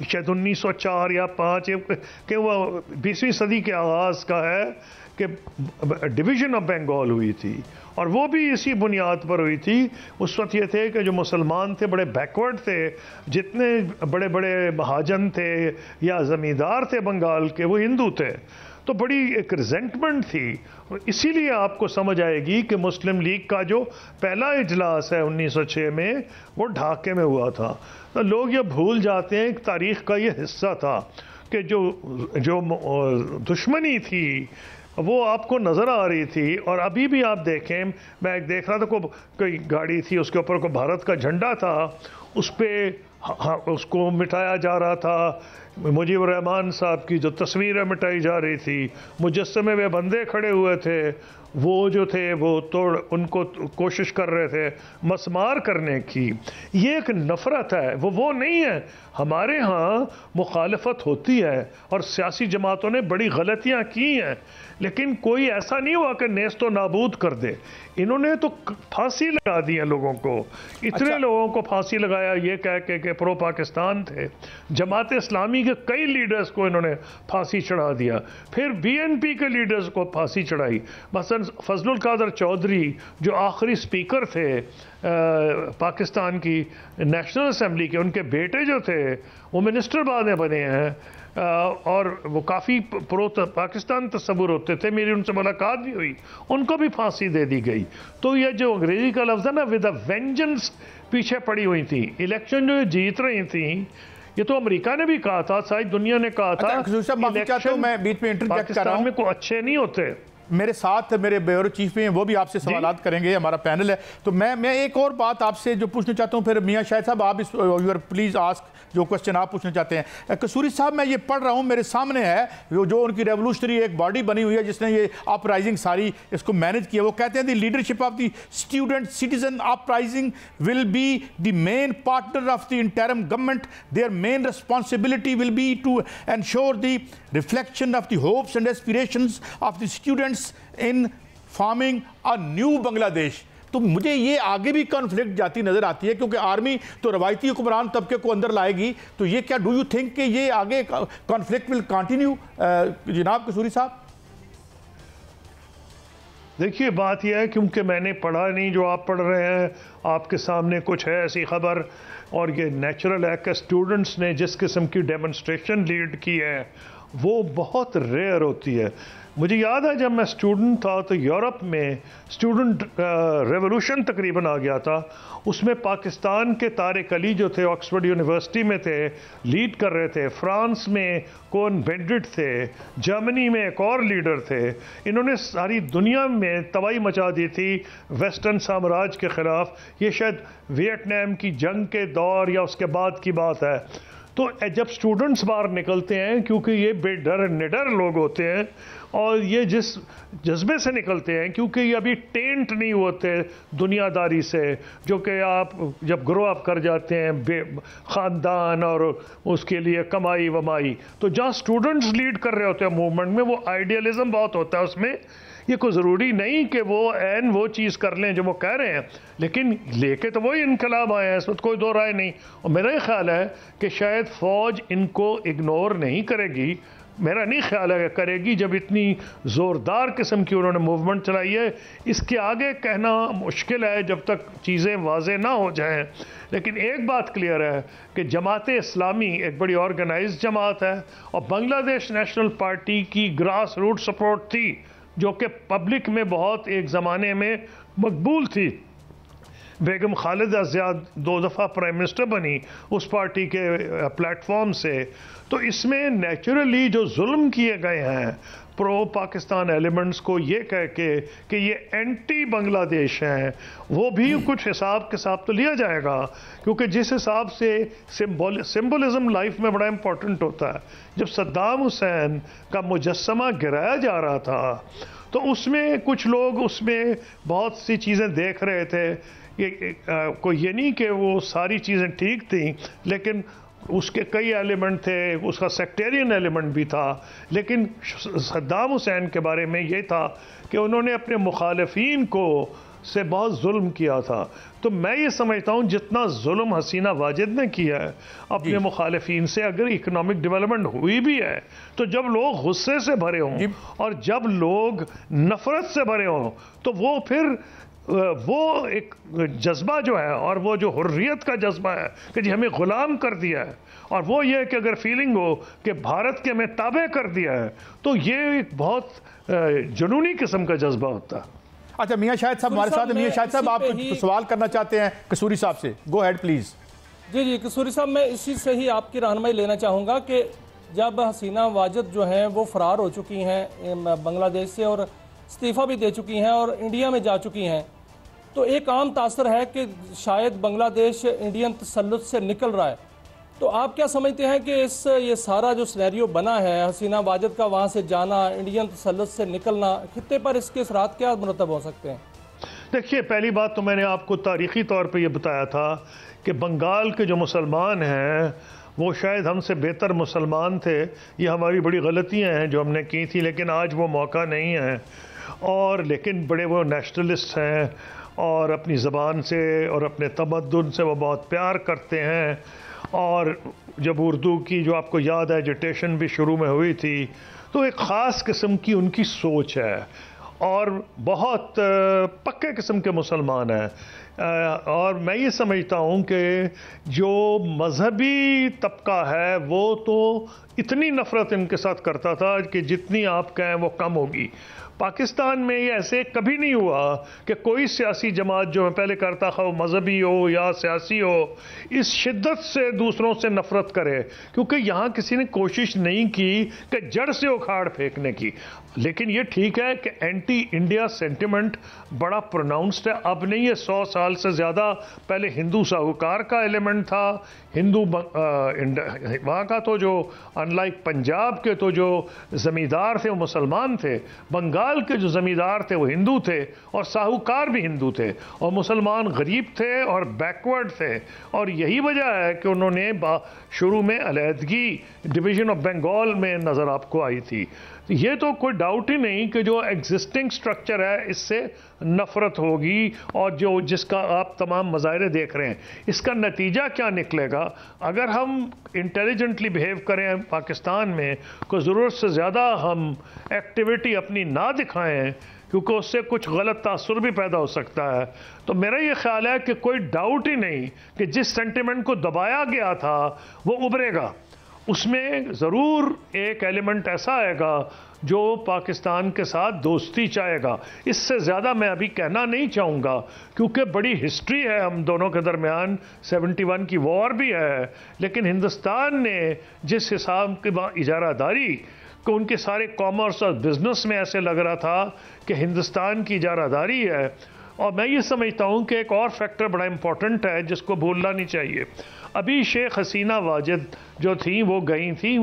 شاید 1904 یا 5 کہ وہ 20ویں صدی کے آغاز کا ہے کہ ڈویژن آف بنگال ہوئی تھی، اور وہ بھی اسی بنیاد پر ہوئی تھی۔ اس وقت یہ تھے کہ جو مسلمان تھے بڑے بیکورڈ تھے، جتنے بڑے بڑے مہاجن تھے یا زمیندار تھے بنگال کے وہ ہندو تھے، تو بڑی ایک ریزنٹمنٹ تھی۔ اسی لیے آپ کو سمجھ آئے گی کہ مسلم لیگ کا جو پہلا اجلاس ہے 1906 میں وہ ڈھاکے میں ہوا تھا۔ تو لوگ یہ بھول جاتے ہیں کہ تاریخ کا یہ حصہ تھا کہ جو دشمنی تھی وہ آپ کو نظر آ رہی تھی۔ اور ابھی بھی آپ دیکھیں، میں ایک دیکھ رہا تھا کوئی گاڑی تھی، اس کے اوپر کوئی بھارت کا جھنڈا تھا، اس پہ اس کو مٹایا جا رہا تھا۔ مجیب الرحمان صاحب کی جو تصویریں مٹائی جا رہی تھی، مجسمے میں بندے کھڑے ہوئے تھے، وہ جو تھے وہ ان کو کوشش کر رہے تھے مسمار کرنے کی۔ یہ ایک نفرت ہے، وہ نہیں ہے۔ ہمارے ہاں مخالفت ہوتی ہے اور سیاسی جماعتوں نے بڑی غلطیاں کی ہیں، لیکن کوئی ایسا نہیں ہوا کہ نیست و نابود کر دے۔ انہوں نے تو پھانسی لگا دی ہے لوگوں کو، اتنے لوگوں کو پھانسی لگایا یہ کہہ کے کہ پرو پاکستان تھے۔ جماعت اسلامی کے کئی لیڈرز کو انہوں نے پھانسی چڑھا دیا، پھر بی این پی کے لیڈرز کو پھانسی چڑھائی۔ مثلا فضل القادر چودھری جو آخری سپیکر تھے پاکستان کی نیشنل اسمبلی کے، ان کے بیٹے جو تھے وہ منسٹر بعد میں بنے ہیں، اور وہ کافی پرو پاکستان تصور ہوتے تھے۔ میری ان سے ملاقات بھی ہوئی، ان کو بھی پھانسی دے دی گئی۔ تو یہ جو انگریزی کا لفظ ہے نا ود اے وینجنس پیچھے پڑی ہوئی تھی۔ الیکشن جو جیت رہی تھیں، یہ تو امریکہ نے بھی کہا تھا، ساری دنیا نے کہا تھا، میں بیچ میں انٹرجیکٹ کر رہا ہوں، پاکستان میں کوئی اچھے نہیں ہوتے۔ میرے ساتھ میرے بیورو چیف ہیں، وہ بھی آپ سے سوالات کریں گے، ہمارا پینل ہے۔ تو میں ایک اور بات آپ سے جو پوچھنا چاہتا ہوں، پھر میاں شاہد صاحب آپ پلیز آسک جو کوسچن آپ پوچھنا چاہتے ہیں۔ قصوری صاحب میں یہ پڑھ رہا ہوں، میرے سامنے ہے جو ان کی ریولوشنری ایک باڈی بنی ہوئی ہے جس نے یہ اپ رائزنگ ساری اس کو مینج کیا۔ وہ کہتے ہیں the leadership of the student citizen uprising will be the main partner of the interim government, their main responsibility will be to ensure the reflection of the hopes and aspirations of the students in forming a new Bangladesh. تو مجھے یہ آگے بھی conflict جاتی نظر آتی ہے، کیونکہ آرمی تو روایتی حکمران طبقے کو اندر لائے گی، تو یہ کیا ڈو یو تھنک کہ یہ آگے کانفلکٹ ول کنٹینیو؟ جناب قصوری صاحب دیکھیے بات یہ ہے، کیونکہ میں نے پڑھا نہیں جو آپ پڑھ رہے ہیں، آپ کے سامنے کچھ ہے ایسی خبر، اور یہ نیچرل ہے کہ اسٹوڈنٹس نے جس قسم کی ڈیمونسٹریشن لیڈ کی ہے وہ بہت ریئر ہوتی ہے۔ مجھے یاد ہے جب میں اسٹوڈنٹ تھا تو یورپ میں اسٹوڈنٹ ریولوشن تقریباً آ گیا تھا، اس میں پاکستان کے طارق علی جو تھے آکسفورڈ یونیورسٹی میں تھے، لیڈ کر رہے تھے، فرانس میں کون بینڈٹ تھے، جرمنی میں ایک اور لیڈر تھے۔ انہوں نے ساری دنیا میں تباہی مچا دی تھی ویسٹرن سامراج کے خلاف۔ یہ شاید ویتنام کی جنگ کے دور یا اس کے بعد کی بات ہے۔ تو جب اسٹوڈنٹس باہر نکلتے ہیں، کیونکہ یہ بے ڈر نڈر لوگ ہوتے ہیں، اور یہ جس جذبے سے نکلتے ہیں، کیونکہ یہ ابھی ٹینٹ نہیں ہوتے دنیا داری سے، جو کہ آپ جب گرو اپ کر جاتے ہیں بے خاندان اور اس کے لیے کمائی ومائی، تو جہاں اسٹوڈنٹس لیڈ کر رہے ہوتے ہیں موومنٹ میں، وہ آئیڈیالزم بہت ہوتا ہے اس میں۔ یہ کوئی ضروری نہیں کہ وہ وہ چیز کر لیں جو وہ کہہ رہے ہیں، لیکن لے کے تو وہی انقلاب آئے ہیں، اس وقت کوئی دو رائے نہیں۔ اور میرا یہ خیال ہے کہ شاید فوج ان کو اگنور نہیں کرے گی، میرا نہیں خیال ہے کہ کرے گی، جب اتنی زوردار قسم کی انہوں نے موومنٹ چلائی ہے۔ اس کے آگے کہنا مشکل ہے جب تک چیزیں واضح نہ ہو جائیں، لیکن ایک بات کلیئر ہے کہ جماعت اسلامی ایک بڑی آرگنائزڈ جماعت ہے، اور بنگلہ دیش نیشنل پارٹی کی گراس روٹ سپورٹ تھی، جو کہ پبلک میں بہت ایک زمانے میں مقبول تھی۔ بیگم خالدہ زیاہ 2 دفعہ پرائم منسٹر بنی اس پارٹی کے پلیٹ فارم سے۔ تو اس میں نیچرلی جو ظلم کیے گئے ہیں پرو پاکستان ایلیمنٹس کو یہ کہہ کے کہ یہ اینٹی بنگلہ دیش ہیں، وہ بھی کچھ حساب کے ساتھ تو لیا جائے گا، کیونکہ جس حساب سے سمبولزم لائف میں بڑا امپورٹنٹ ہوتا ہے۔ جب صدام حسین کا مجسمہ گرایا جا رہا تھا تو اس میں کچھ لوگ اس میں بہت سی چیزیں دیکھ رہے تھے، کوئی یہ نہیں کہ وہ ساری چیزیں ٹھیک تھیں، لیکن اس کے کئی ایلیمنٹ تھے، اس کا سیکٹیرین ایلیمنٹ بھی تھا۔ لیکن صدام حسین کے بارے میں یہ تھا کہ انہوں نے اپنے مخالفین کو سے بہت ظلم کیا تھا. تو میں یہ سمجھتا ہوں جتنا ظلم حسینہ واجد نے کیا ہے اپنے مخالفین سے، اگر اکنامک ڈیولپمنٹ ہوئی بھی ہے تو جب لوگ غصے سے بھرے ہوں اور جب لوگ نفرت سے بھرے ہوں تو وہ پھر وہ ایک جذبہ جو ہے اور وہ جو حریت کا جذبہ ہے کہ جی ہمیں غلام کر دیا ہے، اور وہ یہ کہ اگر فیلنگ ہو کہ بھارت کے ہمیں تابع کر دیا ہے، تو یہ ایک بہت جنونی قسم کا جذبہ ہوتا ہے. اچھا میاں شاہد صاحب ہمارے ساتھ ہیں. میاں شاہد صاحب آپ سوال کرنا چاہتے ہیں قصوری صاحب سے، گو ہیڈ پلیز. جی قصوری صاحب، میں اسی سے ہی آپ کی رہنمائی لینا چاہوں گا کہ جب حسینہ واجد جو ہیں وہ فرار ہو چکی ہیں بنگلہ دیش سے اور استعفیٰ بھی دے چکی ہیں اور انڈیا میں جا چکی ہیں، تو ایک عام تاثر ہے کہ شاید بنگلہ دیش انڈین تسلط سے نکل رہا ہے. تو آپ کیا سمجھتے ہیں کہ یہ سارا جو سینیریو بنا ہے حسینہ واجد کا، وہاں سے جانا، انڈین تسلط سے نکلنا، خطے پر اس کے اثرات کیا مرتب ہو سکتے ہیں؟ دیکھیے، پہلی بات تو میں نے آپ کو تاریخی طور پہ یہ بتایا تھا کہ بنگال کے جو مسلمان ہیں وہ شاید ہم سے بہتر مسلمان تھے. یہ ہماری بڑی غلطیاں ہیں جو ہم نے کی تھی، لیکن آج وہ موقع نہیں ہے. اور لیکن بڑے وہ نیشنلسٹ ہیں اور اپنی زبان سے اور اپنے تمدن سے وہ بہت پیار کرتے ہیں. اور جب اردو کی جو آپ کو یاد ہے ایجیٹیشن بھی شروع میں ہوئی تھی، تو ایک خاص قسم کی ان کی سوچ ہے اور بہت پکے قسم کے مسلمان ہیں. اور میں یہ سمجھتا ہوں کہ جو مذہبی طبقہ ہے وہ تو اتنی نفرت ان کے ساتھ کرتا تھا کہ جتنی آپ کہیں وہ کم ہوگی. پاکستان میں یہ ایسے کبھی نہیں ہوا کہ کوئی سیاسی جماعت جو میں پہلے کرتا تھا وہ مذہبی ہو یا سیاسی ہو اس شدت سے دوسروں سے نفرت کرے، کیونکہ یہاں کسی نے کوشش نہیں کی کہ جڑ سے اکھاڑ پھینکنے کی. لیکن یہ ٹھیک ہے کہ اینٹی انڈیا سینٹیمنٹ بڑا پروناؤنسڈ ہے. اب نہیں، یہ 100 سال سے زیادہ پہلے ہندو ساہوکار کا ایلیمنٹ تھا. ہندو وہاں کا تو جو ان لائک پنجاب کے تو جو زمیندار تھے وہ مسلمان تھے، بنگال کے جو زمیندار تھے وہ ہندو تھے اور ساہوکار بھی ہندو تھے، اور مسلمان غریب تھے اور بیکورڈ تھے. اور یہی وجہ ہے کہ انہوں نے شروع میں علیحدگی ڈویژن آف بنگال میں نظر آپ کو آئی تھی. یہ تو کوئی ڈاؤٹ ہی نہیں کہ جو ایگزسٹنگ سٹرکچر ہے اس سے نفرت ہوگی، اور جس کا آپ تمام مظاہرے دیکھ رہے ہیں اس کا نتیجہ کیا نکلے گا. اگر ہم انٹیلیجنٹلی بیہیو کریں پاکستان میں، کوئی ضرورت سے زیادہ ہم ایکٹیویٹی اپنی نہ دکھائیں کیونکہ اس سے کچھ غلط تاثر بھی پیدا ہو سکتا ہے، تو میرا یہ خیال ہے کہ کوئی ڈاؤٹ ہی نہیں کہ جس سینٹیمنٹ کو دبایا گیا تھا وہ ابھرے گا. اس میں ضرور ایک ایلیمنٹ ایسا آئے گا جو پاکستان کے ساتھ دوستی چاہے گا. اس سے زیادہ میں ابھی کہنا نہیں چاہوں گا کیونکہ بڑی ہسٹری ہے ہم دونوں کے درمیان، 71 کی وار بھی ہے. لیکن ہندوستان نے جس حساب کی اجارہ داری کہ ان کے سارے کامرس اور بزنس میں ایسے لگ رہا تھا کہ ہندوستان کی اجارہ داری ہے. اور میں یہ سمجھتا ہوں کہ ایک اور فیکٹر بڑا امپورٹنٹ ہے جس کو بھولنا نہیں چاہیے. ابھی شیخ حسینہ واجد جو تھیں وہ گئی تھیں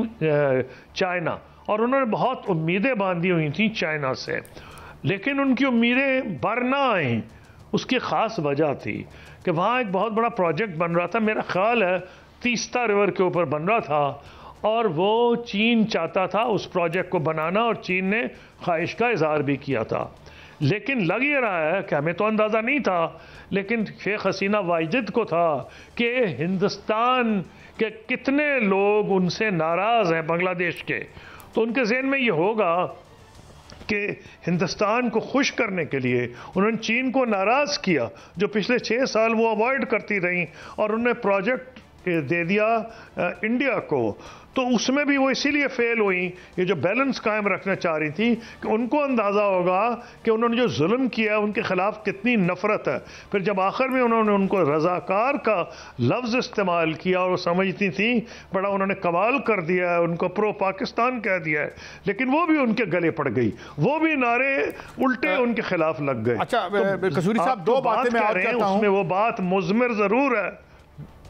چائنا، اور انہوں نے بہت امیدیں باندھی ہوئی تھیں چائنا سے، لیکن ان کی امیدیں بر نہ آئیں. اس کی خاص وجہ تھی کہ وہاں ایک بہت بڑا پروجیکٹ بن رہا تھا، میرا خیال ہے تیستا ریور کے اوپر بن رہا تھا، اور وہ چین چاہتا تھا اس پروجیکٹ کو بنانا، اور چین نے خواہش کا اظہار بھی کیا تھا. لیکن لگ یہ رہا ہے کہ ہمیں تو اندازہ نہیں تھا، لیکن شیخ حسینہ واجد کو تھا کہ ہندوستان کے کتنے لوگ ان سے ناراض ہیں بنگلہ دیش کے. تو ان کے ذہن میں یہ ہوگا کہ ہندوستان کو خوش کرنے کے لیے انہوں نے چین کو ناراض کیا جو پچھلے 6 سال وہ اوائڈ کرتی رہیں، اور انہوں نے پروجیکٹ دے دیا انڈیا کو. تو اس میں بھی وہ اسی لیے فیل ہوئیں، یہ جو بیلنس قائم رکھنا چاہ رہی تھی کہ ان کو اندازہ ہوگا کہ انہوں نے جو ظلم کیا ان کے خلاف کتنی نفرت ہے. پھر جب آخر میں انہوں نے ان کو رضاکار کا لفظ استعمال کیا اور وہ سمجھتی تھیں بڑا انہوں نے کمال کر دیا ہے، ان کو پرو پاکستان کہہ دیا ہے، لیکن وہ بھی ان کے گلے پڑ گئی، وہ بھی نعرے الٹے ان کے خلاف لگ گئے. اچھا قصوری صاحب، 2 باتیں میں آپ کہتا ہوں، اس میں وہ بات مضمر ضرور ہے.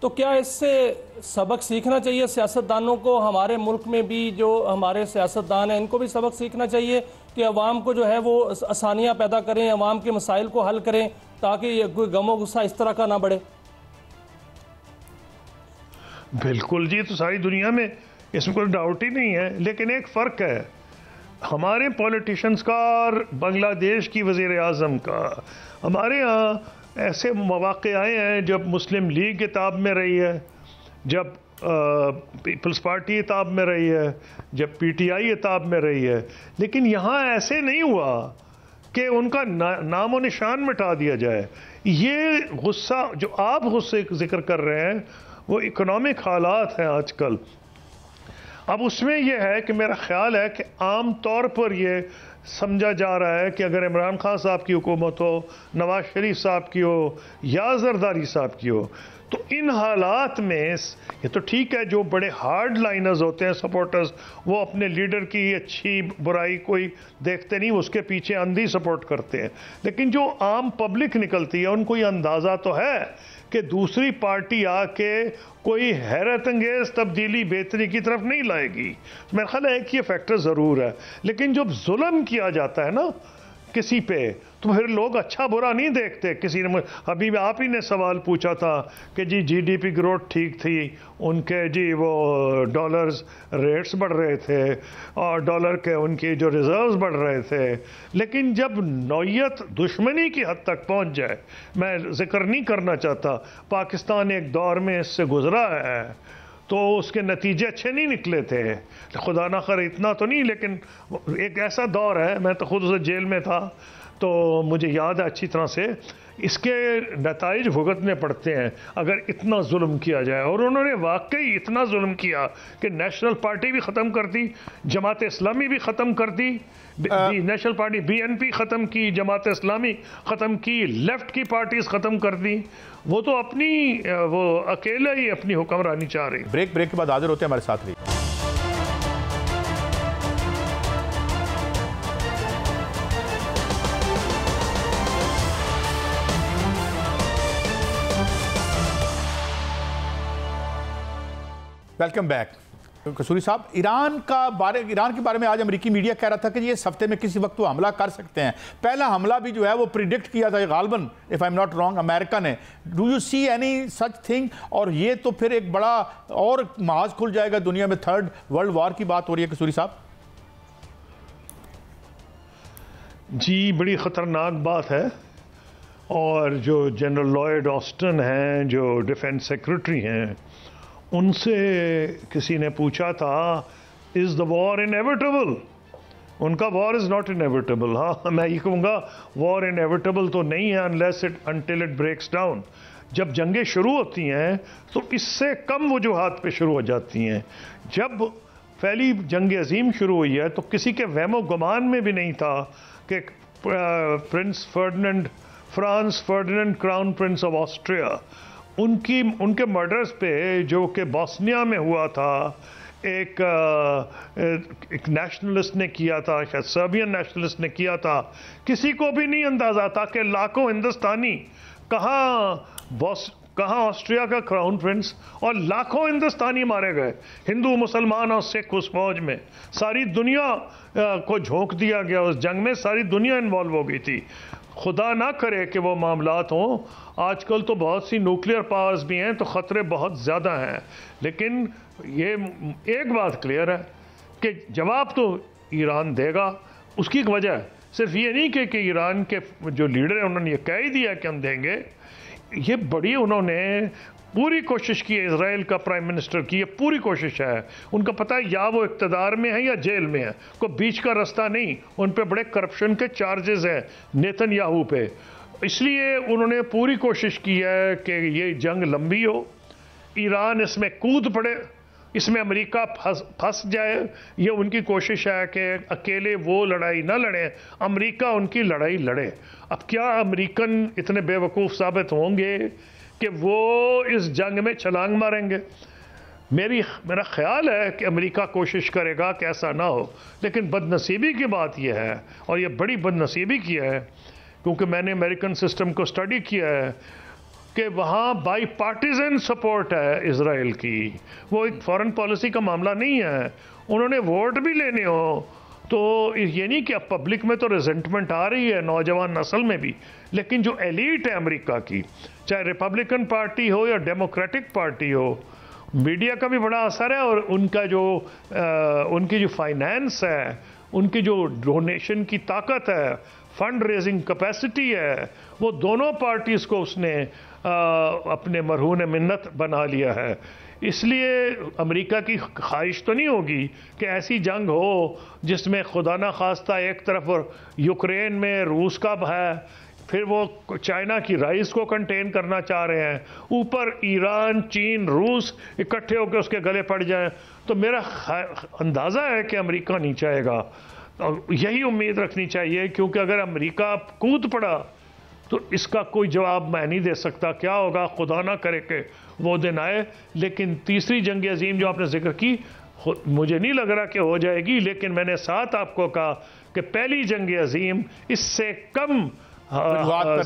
تو کیا اس سے سبق سیکھنا چاہیے سیاستدانوں کو؟ ہمارے ملک میں بھی جو ہمارے سیاستدان ہیں ان کو بھی سبق سیکھنا چاہیے کہ عوام کو جو ہے وہ آسانیاں پیدا کریں، عوام کے مسائل کو حل کریں تاکہ یہ کوئی غم و غصہ اس طرح کا نہ بڑھے۔ بالکل جی، تو ساری دنیا میں اس میں کوئی ڈاؤٹ ہی نہیں ہے، لیکن ایک فرق ہے ہمارے پولیٹیشنز کا اور بنگلہ دیش کی وزیر اعظم کا۔ ہمارے ہاں ایسے مواقع آئے ہیں جب مسلم لیگ اتاب میں رہی ہے، جب پیپلز پارٹی اتاب میں رہی ہے، جب پی ٹی آئی اتاب میں رہی ہے، لیکن یہاں ایسے نہیں ہوا کہ ان کا نام و نشان مٹا دیا جائے۔ یہ غصہ جو آپ غصے ذکر کر رہے ہیں وہ اکنامک حالات ہیں آج کل۔ اب اس میں یہ ہے کہ میرا خیال ہے کہ عام طور پر یہ سمجھا جا رہا ہے کہ اگر عمران خان صاحب کی حکومت ہو، نواز شریف صاحب کی ہو یا زرداری صاحب کی ہو، تو ان حالات میں یہ تو ٹھیک ہے جو بڑے ہارڈ لائنرز ہوتے ہیں سپورٹرز، وہ اپنے لیڈر کی اچھی برائی کوئی دیکھتے نہیں، اس کے پیچھے اندھی سپورٹ کرتے ہیں، لیکن جو عام پبلک نکلتی ہے ان کو یہ اندازہ تو ہے کہ دوسری پارٹی آ کے کوئی حیرت انگیز تبدیلی بہتری کی طرف نہیں لائے گی۔ میرا خیال ہے کہ یہ فیکٹر ضرور ہے، لیکن جب ظلم کیا جاتا ہے نا کسی پہ تو پھر لوگ اچھا برا نہیں دیکھتے۔ کسی نے ابھی آپ ہی نے سوال پوچھا تھا کہ جی جی ڈی پی گروتھ ٹھیک تھی، ان کے جی وہ ڈالرز ریٹس بڑھ رہے تھے اور ڈالر کے ان کی جو ریزروز بڑھ رہے تھے، لیکن جب نوعیت دشمنی کی حد تک پہنچ جائے، میں ذکر نہیں کرنا چاہتا، پاکستان ایک دور میں اس سے گزرا ہے تو اس کے نتیجے اچھے نہیں نکلے تھے، خدا نہ خیر اتنا تو نہیں، لیکن ایک ایسا دور ہے، میں تو خود اسے جیل میں تھا تو مجھے یاد ہے اچھی طرح سے، اس کے نتائج بھگتنے پڑتے ہیں اگر اتنا ظلم کیا جائے۔ اور انہوں نے واقعی اتنا ظلم کیا کہ نیشنل پارٹی بھی ختم کر دی، جماعت اسلامی بھی ختم کر دی، national party BNP ختم کی، جماعت اسلامی ختم کی، لیفٹ کی پارٹیز ختم کر دی، وہ تو اپنی وہ اکیلے ہی اپنی حکمرانی چاہ رہی۔ بریک کے بعد حاضر ہوتے ہیں، ہمارے ساتھ رہیے۔ Welcome back. قصوری صاحب، ایران کے بارے میں آج امریکی میڈیا کہہ رہا تھا کہ یہ اس ہفتے میں کسی وقت وہ حملہ کر سکتے ہیں۔ پہلا حملہ بھی جو ہے وہ پریڈکٹ کیا تھا غالباً if I'm not wrong امریکہ نے۔ Do you see any such thing؟ اور یہ تو پھر ایک بڑا اور محاذ کھل جائے گا دنیا میں، تھرڈ ورلڈ وار کی بات ہو رہی ہے قصوری صاحب۔ جی بڑی خطرناک بات ہے، اور جو جنرل لائیڈ آسٹن ہیں جو ڈیفنس سیکرٹری ہیں، ان سے کسی نے پوچھا تھا از دا وار انیویٹیبل؟ ان کا وار از ناٹ انیویٹیبل۔ ہاں میں یہ کہوں گا وار انیویٹیبل تو نہیں ہے until it breaks down۔ جب جنگیں شروع ہوتی ہیں تو اس سے کم وجوہات پہ شروع ہو جاتی ہیں۔ جب پہلی جنگ عظیم شروع ہوئی ہے تو کسی کے وہم و گمان میں بھی نہیں تھا کہ prince Ferdinand, Franz Ferdinand crown prince of Austria, ان کے مرڈرز پہ جو کہ بوسنیا میں ہوا تھا، ایک نیشنلسٹ نے کیا تھا، شاید سربین نیشنلسٹ نے کیا تھا، کسی کو بھی نہیں اندازہ تھا کہ لاکھوں ہندوستانی، کہاں آسٹریا کا کراؤن پرنس، اور لاکھوں ہندوستانی مارے گئے، ہندو مسلمان اور سکھ اس فوج میں، ساری دنیا کو جھونک دیا گیا اس جنگ میں، ساری دنیا انوالو ہو گئی تھی۔ خدا نہ کرے کہ وہ معاملات ہوں۔ آج کل تو بہت سی نیوکلیئر پاورز بھی ہیں تو خطرے بہت زیادہ ہیں، لیکن یہ ایک بات کلیئر ہے کہ جواب تو ایران دے گا۔ اس کی وجہ صرف یہ نہیں کہ ایران کے جو لیڈر ہیں انہوں نے یہ کہہ ہی دیا کہ ہم دیں گے، یہ بڑی انہوں نے پوری کوشش کی ہے، اسرائیل کا پرائم منسٹر کی یہ پوری کوشش ہے، ان کا پتہ ہے یا وہ اقتدار میں ہے یا جیل میں ہے، کوئی بیچ کا رستہ نہیں، ان پہ بڑے کرپشن کے چارجز ہیں نیتن یاہو پہ، اس لیے انہوں نے پوری کوشش کی ہے کہ یہ جنگ لمبی ہو، ایران اس میں کود پڑے، اس میں امریکہ پھنس جائے۔ یہ ان کی کوشش ہے کہ اکیلے وہ لڑائی نہ لڑیں، امریکہ ان کی لڑائی لڑے۔ اب کیا امریکن اتنے بے وقوف ثابت ہوں گے کہ وہ اس جنگ میں چھلانگ ماریں گے؟ میرا خیال ہے کہ امریکہ کوشش کرے گا کہ ایسا نہ ہو، لیکن بدنصیبی کی بات یہ ہے، اور یہ بڑی بدنصیبی کی ہے کیونکہ میں نے امریکن سسٹم کو اسٹڈی کیا ہے، کہ وہاں بائی پارٹیزن سپورٹ ہے اسرائیل کی، وہ ایک فورن پالیسی کا معاملہ نہیں ہے. انہوں نے ووٹ بھی لینے ہو تو یہ نہیں کہ اب پبلک میں تو ریزنٹمنٹ آ رہی ہے نوجوان نسل میں بھی، لیکن جو ایلیٹ ہے امریکہ کی، چاہے ریپبلکن پارٹی ہو یا ڈیموکریٹک پارٹی ہو، میڈیا کا بھی بڑا اثر ہے، اور ان کی جو فائنینس ہے، ان کی جو ڈونیشن کی طاقت ہے، فنڈ ریزنگ کیپیسٹی ہے، وہ دونوں پارٹیز کو اس نے اپنے مرہون منت بنا لیا ہے. اس لیے امریکہ کی خواہش تو نہیں ہوگی کہ ایسی جنگ ہو جس میں خدا نخواستہ ایک طرف یوکرین میں روس کا ہے، پھر وہ چائنا کی رائس کو کنٹین کرنا چاہ رہے ہیں، اوپر ایران، چین، روس اکٹھے ہو کے اس کے گلے پڑ جائیں. تو میرا اندازہ ہے کہ امریکہ نہیں چاہے گا، یہی امید رکھنی چاہیے، کیونکہ اگر امریکہ کود پڑا تو اس کا کوئی جواب میں نہیں دے سکتا. کیا ہوگا خدا نہ کرے کہ وہ دن آئے. لیکن تیسری جنگ عظیم جو آپ نے ذکر کی، مجھے نہیں لگ رہا کہ ہو جائے گی، لیکن میں نے ساتھ آپ کو کہا کہ پہلی جنگ عظیم اس سے کم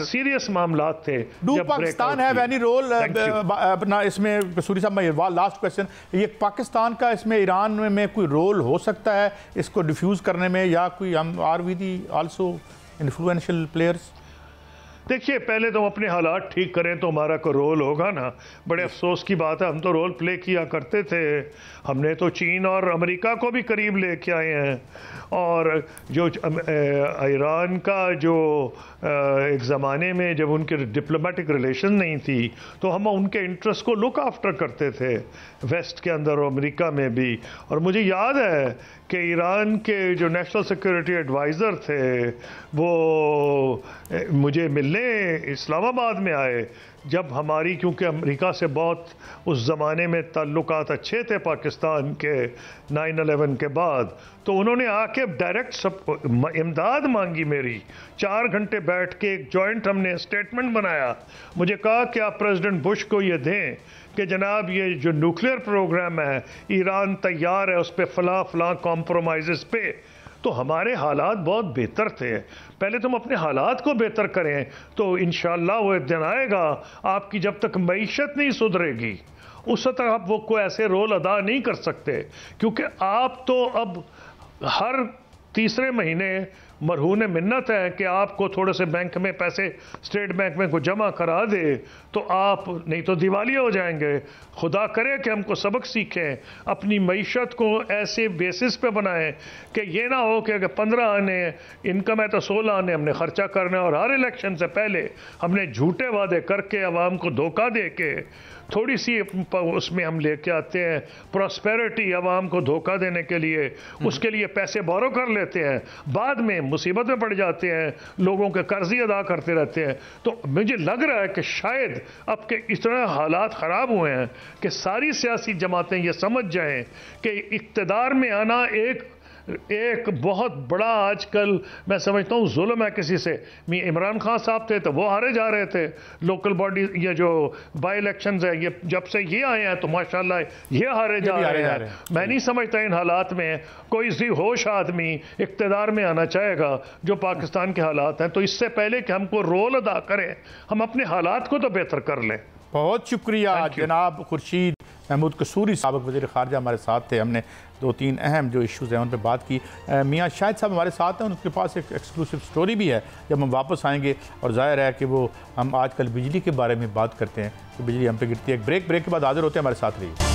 سیریس معاملات تھے. Do Pakistan have any role اپنا اس میں؟ قصوری صاحب میں لاسٹ کویسچن، یہ پاکستان کا اس میں ایران میں کوئی رول ہو سکتا ہے اس کو ڈیفیوز کرنے میں، یا کوئی are we they also influential players? دیکھیے پہلے تو ہم اپنے حالات ٹھیک کریں تو ہمارا کوئی رول ہوگا نا. بڑے افسوس کی بات ہے، ہم تو رول پلے کیا کرتے تھے. ہم نے تو چین اور امریکہ کو بھی قریب لے کے آئے ہیں، اور جو ایران کا جو ایک زمانے میں جب ان کے ڈپلومیٹک ریلیشن نہیں تھی تو ہم ان کے انٹرسٹ کو لک آفٹر کرتے تھے ویسٹ کے اندر اور امریکہ میں بھی. اور مجھے یاد ہے کہ ایران کے جو نیشنل سیکیورٹی ایڈوائزر تھے وہ مجھے ملنے اسلام آباد میں آئے جب ہماری، کیونکہ امریکہ سے بہت اس زمانے میں تعلقات اچھے تھے پاکستان کے 9/11 کے بعد، تو انہوں نے آ کے ڈائریکٹ امداد مانگی میری. 4 گھنٹے بیٹھ کے ایک جوائنٹ ہم نے اسٹیٹمنٹ بنایا. مجھے کہا کہ آپ پریزیڈنٹ بش کو یہ دیں کہ جناب یہ جو نیوکلیئر پروگرام ہے ایران تیار ہے اس پہ فلاں کمپرومائزز پہ. تو ہمارے حالات بہت بہتر تھے. پہلے تم اپنے حالات کو بہتر کریں تو انشاءاللہ وہ ایک دن آئے گا. آپ کی جب تک معیشت نہیں سدھرے گی اس وقت آپ وہ کوئی ایسے رول ادا نہیں کر سکتے، کیونکہ آپ تو اب ہر تیسرے مہینے مرہون منت ہے کہ آپ کو تھوڑے سے بینک میں پیسے اسٹیٹ بینک میں کو جمع کرا دے تو آپ نہیں تو دیوالیہ ہو جائیں گے. خدا کرے کہ ہم کو سبق سیکھیں، اپنی معیشت کو ایسے بیسس پہ بنائیں کہ یہ نہ ہو کہ اگر 15 آنے انکم ہے تو 16 آنے ہم نے خرچہ کرنا ہے، اور ہر الیکشن سے پہلے ہم نے جھوٹے وعدے کر کے عوام کو دھوکہ دے کے تھوڑی سی اس میں ہم لے کے آتے ہیں پراسپیرٹی عوام کو دھوکہ دینے کے لیے، اس کے لیے پیسے بورو کر لیتے ہیں، بعد میں مصیبت میں پڑ جاتے ہیں، لوگوں کے قرضی ادا کرتے رہتے ہیں. تو مجھے لگ رہا ہے کہ شاید اب کے اس طرح حالات خراب ہوئے ہیں کہ ساری سیاسی جماعتیں یہ سمجھ جائیں کہ اقتدار میں آنا ایک بہت بڑا آج کل میں سمجھتا ہوں ظلم ہے کسی سے. عمران خان صاحب تھے تو وہ ہارے جا رہے تھے لوکل باڈی، یہ جو بائی الیکشنز ہیں، یہ جب سے یہ آئے ہیں تو ماشاءاللہ یہ ہارے جا رہے ہیں. میں نہیں سمجھتا ان حالات میں کوئی ذی ہوش آدمی اقتدار میں آنا چاہے گا جو پاکستان کے حالات ہیں. تو اس سے پہلے کہ ہم کو رول ادا کریں ہم اپنے حالات کو تو بہتر کر لیں. بہت شکریہ جناب خورشید محمود قصوری سابق وزیر خارجہ ہمارے ساتھ تھے. ہم نے 2-3 اہم جو ایشوز ہیں ان پہ بات کی. میاں شاہد صاحب ہمارے ساتھ ہیں، ان کے پاس ایک ایکسکلوسیو سٹوری بھی ہے جب ہم واپس آئیں گے، اور ظاہر ہے کہ وہ ہم آج کل بجلی کے بارے میں بات کرتے ہیں کہ بجلی ہم پہ گرتی ہے. ایک بریک کے بعد حاضر ہوتے ہیں، ہمارے ساتھ رہیے.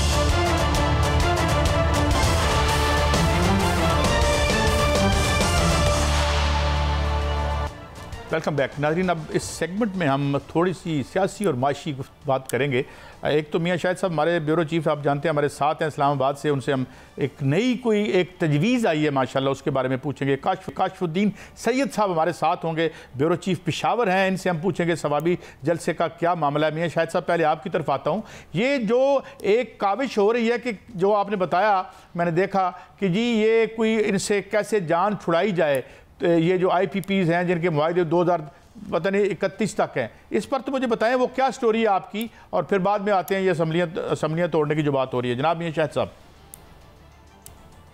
ویلکم بیک ناظرین. اب اس سیگمنٹ میں ہم تھوڑی سی سیاسی اور معاشی بات کریں گے. ایک تو میاں شاہد صاحب ہمارے بیورو چیف آپ جانتے ہیں ہمارے ساتھ ہیں اسلام آباد سے، ان سے ہم ایک نئی کوئی ایک تجویز آئی ہے ماشاءاللہ اس کے بارے میں پوچھیں گے. کاشف الدین سید صاحب ہمارے ساتھ ہوں گے، بیورو چیف پشاور ہیں، ان سے ہم پوچھیں گے ثوابی جلسے کا کیا معاملہ ہے. میاں شاہد صاحب پہلے آپ کی طرف آتا ہوں. یہ جو ایک کاوش ہو رہی ہے کہ جو آپ نے بتایا میں نے دیکھا کہ جی یہ کوئی ان سے کیسے جان چھڑائی جائے، یہ جو آئی پی پیز ہیں جن کے معاہدے 2031 تک ہیں، اس پر تو مجھے بتائیں وہ کیا سٹوری ہے آپ کی، اور پھر بعد میں آتے ہیں یہ اسمبلیاں توڑنے کی جو بات ہو رہی ہے. جناب میاں شاہد صاحب.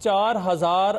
4000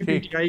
PTI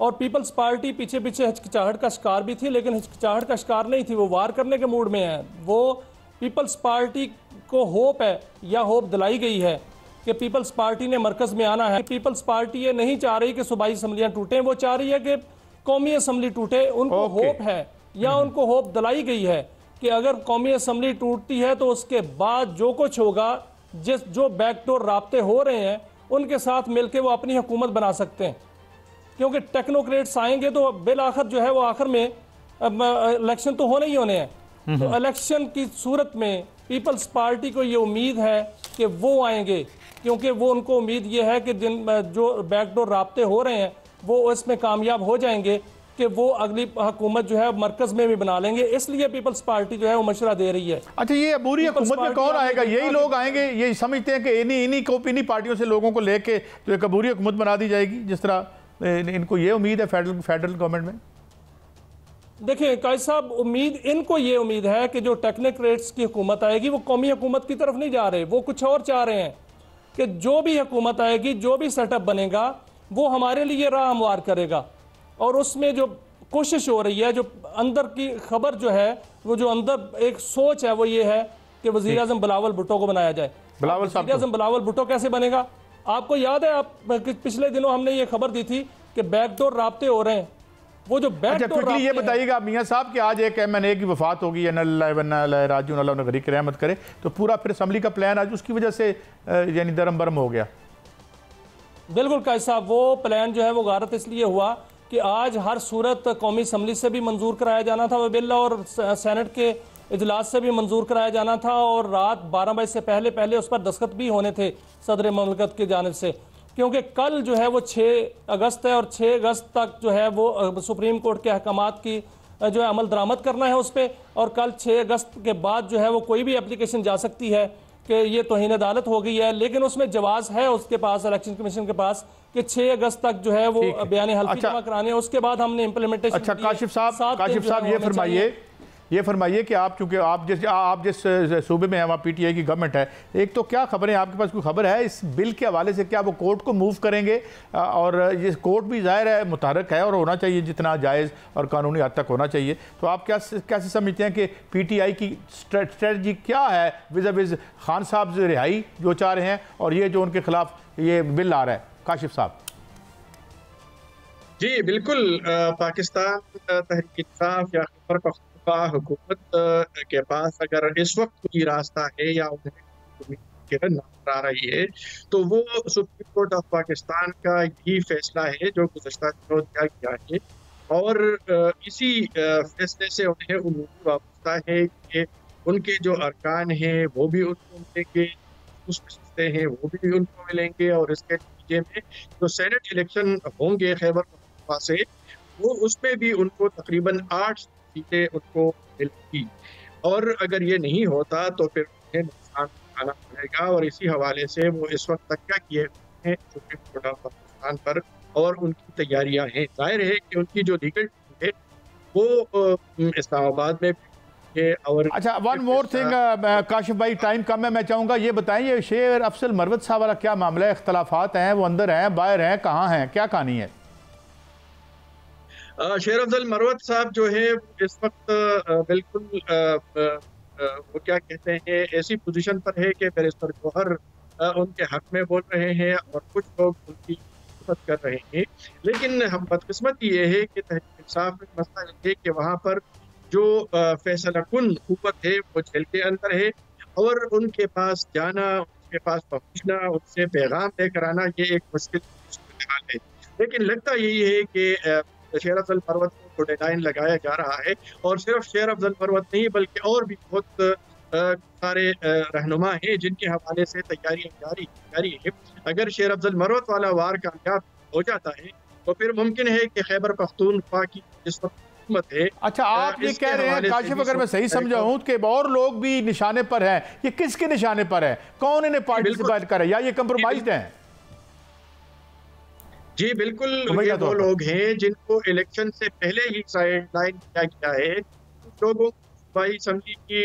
اور پیپلز پارٹی پیچھے پیچھے ہچکچاہٹ کا شکار بھی تھی، لیکن ہچکچاہٹ کا شکار نہیں تھی، وہ وار کرنے کے موڈ میں ہے. وہ پیپلز پارٹی کو ہوپ ہے یا ہوپ دلائی گئی ہے کہ پیپلز پارٹی نے مرکز میں آنا ہے. پیپلز پارٹی یہ نہیں چاہ رہی کہ صوبائی اسمبلیاں ٹوٹیں، وہ چاہ رہی ہے کہ قومی اسمبلی ٹوٹے. ان کو ہوپ ہے یا ان کو ہوپ دلائی گئی ہے کہ اگر قومی اسمبلی ٹوٹتی ہے تو اس کے بعد جو کچھ ہوگا، جو بیک ڈور رابطے ہو رہے ہیں ان کے ساتھ مل کے وہ اپنی حکومت بنا سکتے ہیں. کیونکہ ٹیکنوکریٹس آئیں گے تو بالآخر جو ہے وہ آخر میں الیکشن تو ہونے ہی ہونے ہیں. تو الیکشن کی صورت میں پیپلز پارٹی کو یہ امید ہے کہ وہ آئیں گے، کیونکہ وہ ان کو امید یہ ہے کہ جو بیک ڈور رابطے ہو رہے ہیں وہ اس میں کامیاب ہو جائیں گے کہ وہ اگلی حکومت جو ہے مرکز میں بھی بنا لیں گے. اس لیے پیپلز پارٹی جو ہے وہ مشورہ دے رہی ہے. اچھا، یہ عبوری حکومت میں کون آئے گا؟ یہی لوگ آئیں گے؟ یہ سمجھتے ہیں کہ انہی پارٹیوں سے لوگوں کو لے کے جو ایک عبوری حکومت بنا دی جائے گی، جس طرح ان کو یہ امید ہے فیڈرل گورنمنٹ میں؟ دیکھیں قائد صاحب، ان کو یہ امید ہے کہ جو ٹیکنوکریٹس کی حکومت آئے گی وہ قومی حکومت کی طرف نہیں جا رہے. وہ کچھ اور چاہ رہے ہیں کہ جو بھی حکومت آئے گی، جو بھی سیٹ اپ بنے گا، وہ ہمارے لیے راہ ہموار کرے گا. اور اس میں جو کوشش ہو رہی ہے، جو اندر کی خبر جو ہے، وہ جو اندر ایک سوچ ہے، وہ یہ ہے کہ وزیر اعظم بلاول بھٹو کو بنایا جائے. وزیر اعظم بلاول بھٹو کیسے بنے گا؟ آپ کو یاد ہے پچھلے دنوں ہم نے یہ خبر دی تھی کہ بیک ڈور رابطے ہو رہے ہیں. وہ جو بیک ڈور رابطے، یہ بتائیے گا میاں صاحب کہ آج ایک MNA کی وفات ہوگی، انا اللہ و انا الیہ راجعون، اللہ انہیں غریق رحمت کرے، تو پورا پھر اسمبلی کا پلان آج اس کی وجہ سے یعنی درم برم ہو گیا. بالکل قائد صاحب، وہ پلان جو ہے وہ غارت اس لیے ہوا کہ آج ہر صورت قومی اسمبلی سے بھی منظور کرایا جانا تھا وہ بل، اور سینٹ کے اجلاس سے بھی منظور کرایا جانا تھا، اور رات 12 بجے سے پہلے اس پر دستخط بھی ہونے تھے صدر مملکت کی جانب سے. کیونکہ کل جو ہے وہ 6 اگست ہے، اور 6 اگست تک جو ہے وہ سپریم کورٹ کے احکامات کی جو ہے عمل درآمد کرنا ہے اس پہ. اور کل 6 اگست کے بعد جو ہے وہ کوئی بھی اپلیکیشن جا سکتی ہے کہ یہ توہین عدالت ہو گئی ہے، لیکن اس میں جواز ہے اس کے پاس، الیکشن کمیشن کے پاس، کہ 6 اگست تک جو ہے وہ بیان حلفی جمع کرانے. اس کے بعد ہم نے امپلیمنٹیشن. اچھا کاشف صاحب یہ فرمائیے کہ چونکہ آپ جس صوبے میں ہیں وہاں PTI کی گورنمنٹ ہے، ایک تو کیا خبریں، آپ کے پاس کوئی خبر ہے اس بل کے حوالے سے؟ کیا وہ کورٹ کو موو کریں گے؟ اور یہ کورٹ بھی ظاہر ہے متحرک ہے اور ہونا چاہیے جتنا جائز اور قانونی حد تک ہونا چاہیے. تو آپ کیسے سمجھتے ہیں کہ PTI کی اسٹریٹجی کیا ہے وز خان صاحب رہائی جو چاہ رہے ہیں اور یہ جو ان کے خلاف یہ بل آ رہا ہے؟ کاشف صاحب جی بالکل، پاکستان تحریک انصاف یا خیبر پختونخوا حکومت کے پاس اگر اس وقت کوئی راستہ ہے یا انہیں نظر آ رہی ہے تو وہ سپریم کورٹ آف پاکستان کا یہی فیصلہ ہے جو گزشتہ دنوں دیا گیا ہے، اور اسی فیصلے سے انہیں عمومی وابستہ ہے کہ ان کے جو ارکان ہیں وہ بھی ان کو ملیں گے، اس فیصلے ہیں وہ بھی ان کو ملیں گے، اور اس کے نتیجے میں جو سینٹ الیکشن ہوں گے خیبر پختونخوا سے، وہ اس میں بھی ان کو تقریباً 8 سیٹیں ان کو ملیں گی. اور اگر یہ نہیں ہوتا تو پھر انہیں نقصان اٹھانا پڑے گا، اور اسی حوالے سے وہ اس وقت تک کیا کیے ہیں سپریم کورٹ آف پاکستان پر، اور ان کی تیاریاں ہیں. ظاہر ہے کہ ان کی جو لیگل ٹیم ہے وہ اسلام آباد میں. اچھا ون مور تھنگ کاشف بھائی، ٹائم کم ہے، میں چاہوں گا یہ بتائیں یہ شیر افضل مروت صاحب والا کیا معاملہ ہے؟ اختلافات ہیں، وہ اندر ہیں باہر ہیں، کہاں ہیں، کیا کہانی ہے؟ شیر افضل مروت صاحب جو ہے اس وقت بالکل وہ کیا کہتے ہیں ایسی پوزیشن پر ہے کہ بیرسٹر جوہر ان کے حق میں بول رہے ہیں اور کچھ لوگ ان کی خدمت کر رہے ہیں. لیکن ہم بدقسمتی یہ ہے کہ تحریک انصاف میں مسئلہ یہ ہے کہ وہاں پر جو فیصلہ کن قوت ہے وہ جیل کے اندر ہے، اور ان کے پاس جانا، ان کے پاس پہنچنا، ان سے پیغام لے کر آنا یہ ایک مشکل صورتحال ہے. لیکن لگتا یہی ہے کہ شیر افضل مروت کو ڈیڈ لائن لگایا جا رہا ہے، اور صرف شیر افضل مروت نہیں بلکہ اور بھی بہت سارے رہنما ہیں جن کے حوالے سے تیاریاں جاری ہے. اگر شیر افضل مروت والا وار کامیاب ہو جاتا ہے تو پھر ممکن ہے کہ خیبر پختونخوا کی جس وقت حکومت ہے. اچھا آپ یہ کہہ رہے ہیں کاشف، اگر میں صحیح سمجھا ہوں کہ اور لوگ بھی نشانے پر ہیں، یہ کس کے نشانے پر ہے؟ کون انہیں پارٹیسپیٹ کرے یا یہ کمپرومائزڈ ہیں؟ جی بالکل، یہ وہ لوگ ہیں جن کو الیکشن سے پہلے ہی سائیڈ لائن کیا گیا ہے. لوگوں کو صوبائی اسمبلی کی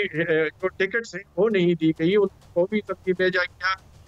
جو ٹکٹس ہیں وہ نہیں دی گئی، ان کو بھی اسمبلی بھیجا گیا،